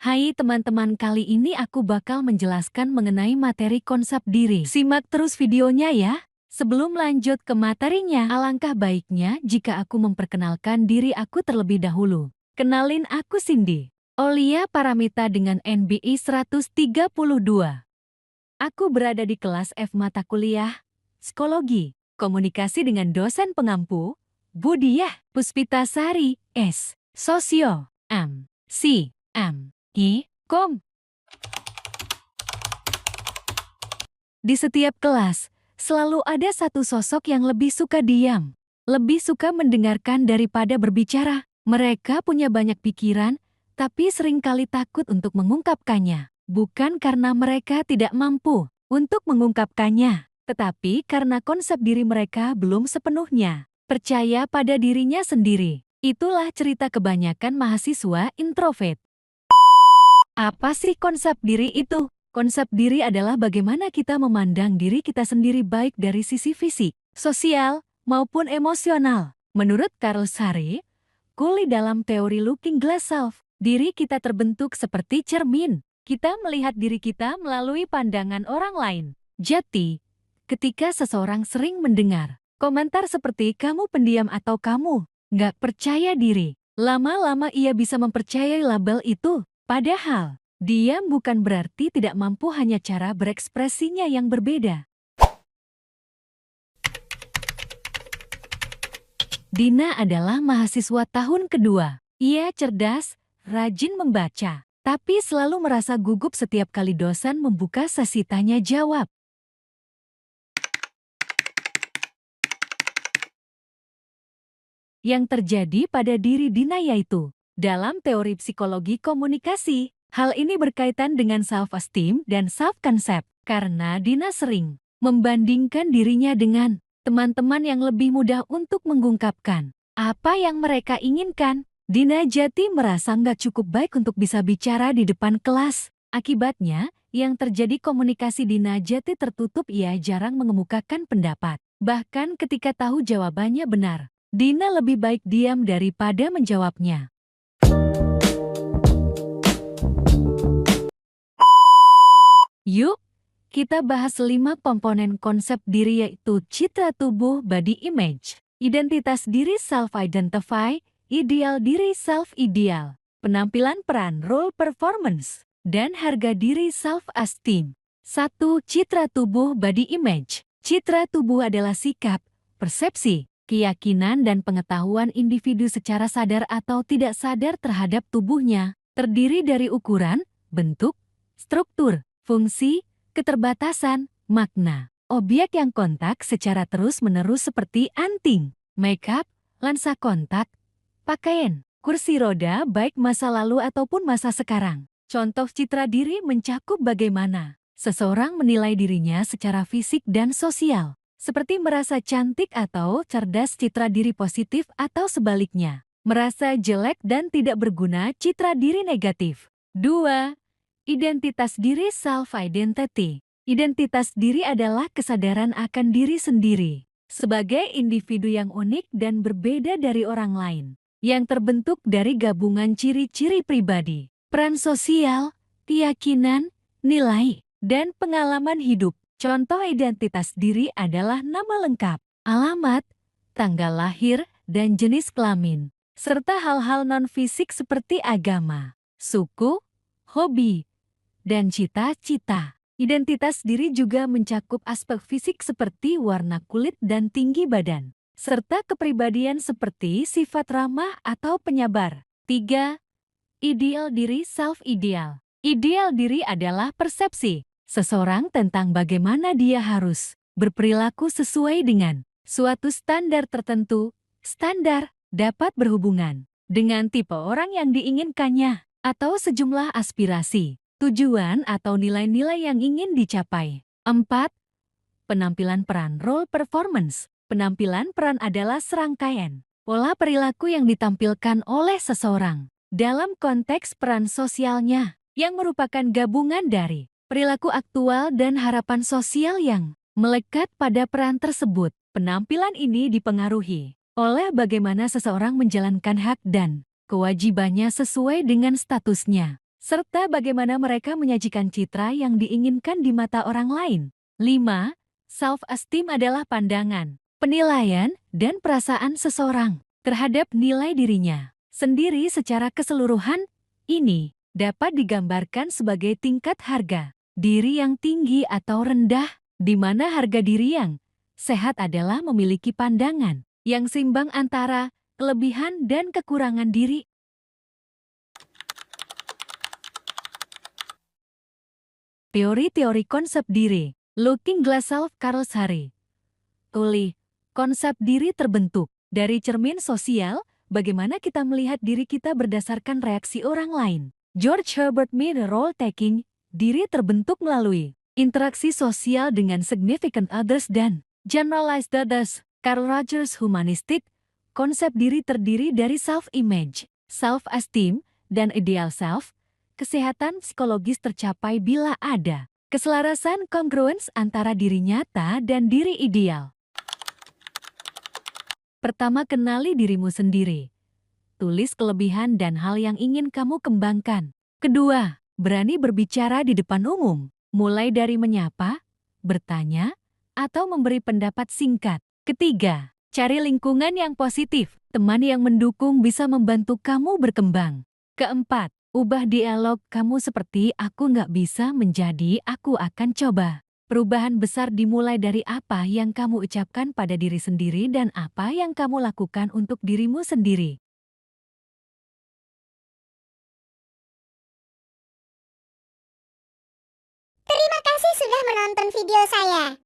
Hai teman-teman, kali ini aku bakal menjelaskan mengenai materi konsep diri. Simak terus videonya ya. Sebelum lanjut ke materinya, alangkah baiknya jika aku memperkenalkan diri aku terlebih dahulu. Kenalin, aku Cindy Aulia Paramita dengan NBI 132. Aku berada di kelas F mata kuliah Psikologi, Komunikasi dengan dosen pengampu Budiah Puspitasari S. Sosio M. C. M. Kom. Di setiap kelas, selalu ada satu sosok yang lebih suka diam, lebih suka mendengarkan daripada berbicara. Mereka punya banyak pikiran, tapi seringkali takut untuk mengungkapkannya. Bukan karena mereka tidak mampu untuk mengungkapkannya, tetapi karena konsep diri mereka belum sepenuhnya percaya pada dirinya sendiri. Itulah cerita kebanyakan mahasiswa introvert. Apa sih konsep diri itu? Konsep diri adalah bagaimana kita memandang diri kita sendiri baik dari sisi fisik, sosial, maupun emosional. Menurut Carl Sarre, Kuli dalam teori Looking Glass Self, diri kita terbentuk seperti cermin. Kita melihat diri kita melalui pandangan orang lain. Jadi, ketika seseorang sering mendengar komentar seperti kamu pendiam atau kamu nggak percaya diri, lama-lama ia bisa mempercayai label itu. Padahal, diam bukan berarti tidak mampu, hanya cara berekspresinya yang berbeda. Dina adalah mahasiswa tahun kedua. Ia cerdas, rajin membaca, tapi selalu merasa gugup setiap kali dosen membuka sesi tanya jawab. Yang terjadi pada diri Dina yaitu, dalam teori psikologi komunikasi, hal ini berkaitan dengan self-esteem dan self-concept, karena Dina sering membandingkan dirinya dengan teman-teman yang lebih mudah untuk mengungkapkan apa yang mereka inginkan. Dina Jati merasa nggak cukup baik untuk bisa bicara di depan kelas. Akibatnya, yang terjadi komunikasi Dina Jati tertutup, ia jarang mengemukakan pendapat. Bahkan ketika tahu jawabannya benar, Dina lebih baik diam daripada menjawabnya. Yuk, kita bahas 5 komponen konsep diri, yaitu citra tubuh body image, identitas diri self-identify, ideal diri self-ideal, penampilan peran role performance, dan harga diri self-esteem. 1. Citra tubuh body image. Citra tubuh adalah sikap, persepsi, keyakinan dan pengetahuan individu secara sadar atau tidak sadar terhadap tubuhnya, terdiri dari ukuran, bentuk, struktur, fungsi, keterbatasan, makna, objek yang kontak secara terus-menerus seperti anting, makeup, lensa kontak, pakaian, kursi roda baik masa lalu ataupun masa sekarang. Contoh citra diri mencakup bagaimana seseorang menilai dirinya secara fisik dan sosial, seperti merasa cantik atau cerdas, citra diri positif, atau sebaliknya, merasa jelek dan tidak berguna, citra diri negatif. 2. Identitas diri self-identity. Identitas diri adalah kesadaran akan diri sendiri sebagai individu yang unik dan berbeda dari orang lain, yang terbentuk dari gabungan ciri-ciri pribadi, peran sosial, keyakinan, nilai, dan pengalaman hidup. Contoh identitas diri adalah nama lengkap, alamat, tanggal lahir, dan jenis kelamin, serta hal-hal non-fisik seperti agama, suku, hobi, dan cita-cita. Identitas diri juga mencakup aspek fisik seperti warna kulit dan tinggi badan, serta kepribadian seperti sifat ramah atau penyabar. 3. Ideal diri self-ideal. Ideal diri adalah persepsi seseorang tentang bagaimana dia harus berperilaku sesuai dengan suatu standar tertentu. Standar dapat berhubungan dengan tipe orang yang diinginkannya atau sejumlah aspirasi, tujuan atau nilai-nilai yang ingin dicapai. 4. Penampilan peran role performance. Penampilan peran adalah serangkaian pola perilaku yang ditampilkan oleh seseorang dalam konteks peran sosialnya, yang merupakan gabungan dari perilaku aktual dan harapan sosial yang melekat pada peran tersebut. Penampilan ini dipengaruhi oleh bagaimana seseorang menjalankan hak dan kewajibannya sesuai dengan statusnya serta bagaimana mereka menyajikan citra yang diinginkan di mata orang lain. 5. Self-esteem adalah pandangan, penilaian, dan perasaan seseorang terhadap nilai dirinya sendiri secara keseluruhan. Ini dapat digambarkan sebagai tingkat harga diri yang tinggi atau rendah, di mana harga diri yang sehat adalah memiliki pandangan yang seimbang antara kelebihan dan kekurangan diri. Teori-teori konsep diri. Looking Glass Self Carl Harry. Konsep diri terbentuk dari cermin sosial, bagaimana kita melihat diri kita berdasarkan reaksi orang lain. George Herbert Mead Role Taking. Diri terbentuk melalui interaksi sosial dengan significant others dan generalized others. Carl Rogers Humanistic. Konsep diri terdiri dari self-image, self-esteem, dan ideal self. Kesehatan psikologis tercapai bila ada keselarasan kongruens antara diri nyata dan diri ideal. Pertama, kenali dirimu sendiri. Tulis kelebihan dan hal yang ingin kamu kembangkan. Kedua, berani berbicara di depan umum, mulai dari menyapa, bertanya, atau memberi pendapat singkat. Ketiga, cari lingkungan yang positif. Teman yang mendukung bisa membantu kamu berkembang. Keempat, ubah dialog kamu seperti aku nggak bisa menjadi aku akan coba. Perubahan besar dimulai dari apa yang kamu ucapkan pada diri sendiri dan apa yang kamu lakukan untuk dirimu sendiri. Terima kasih sudah menonton video saya.